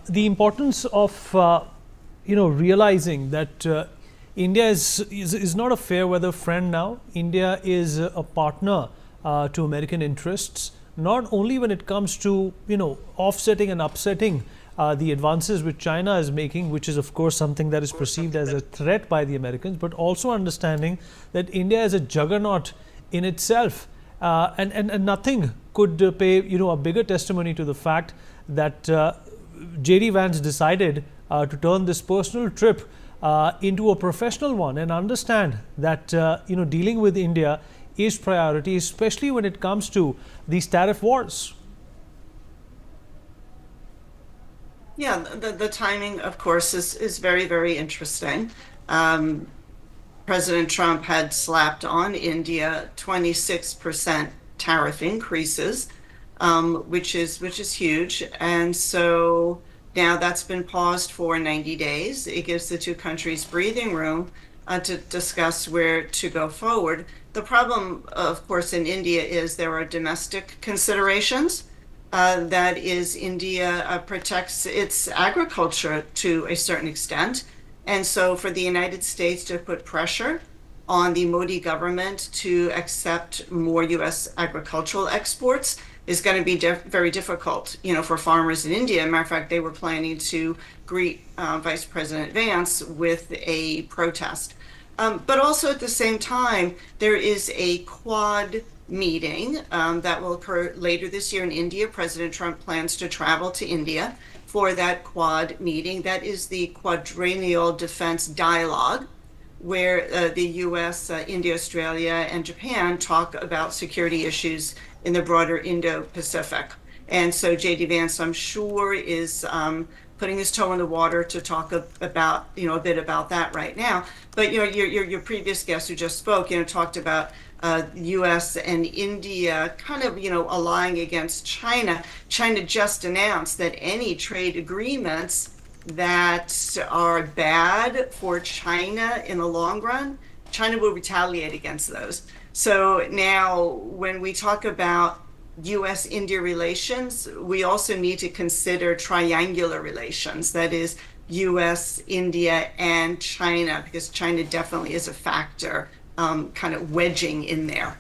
the importance of realizing that India is not a fair weather friend now. India is a partner to American interests, not only when it comes to offsetting and upsetting the advances which China is making, which is of course something that is perceived as a threat by the Americans, but also understanding that India is a juggernaut in itself, and nothing could pay a bigger testimony to the fact that JD Vance decided to turn this personal trip into a professional one and understand that dealing with India is priority, especially when it comes to these tariff wars. Yeah, the timing, of course, is very, very interesting. President Trump had slapped on India 26% tariff increases, which is huge. And so now that's been paused for 90 days. It gives the two countries breathing room to discuss where to go forward. The problem, of course, in India is there are domestic considerations. That is, India protects its agriculture to a certain extent. And so for the United States to put pressure on the Modi government to accept more U.S. agricultural exports is going to be very difficult, for farmers in India. Matter of fact, they were planning to greet Vice President Vance with a protest. But also at the same time, there is a Quad meeting that will occur later this year in India. President Trump plans to travel to India for that Quad meeting. That is the Quadrennial Defense Dialogue, where the US, India, Australia, and Japan talk about security issues in the broader Indo-Pacific. And so JD Vance, I'm sure, is putting his toe in the water to talk about, a bit about that right now. But, your previous guest who just spoke, talked about US and India kind of, allying against China. China just announced that any trade agreements that are bad for China in the long run, China will retaliate against those. So now when we talk about US-India relations, we also need to consider triangular relations. That is US, India, and China, because China definitely is a factor kind of wedging in there.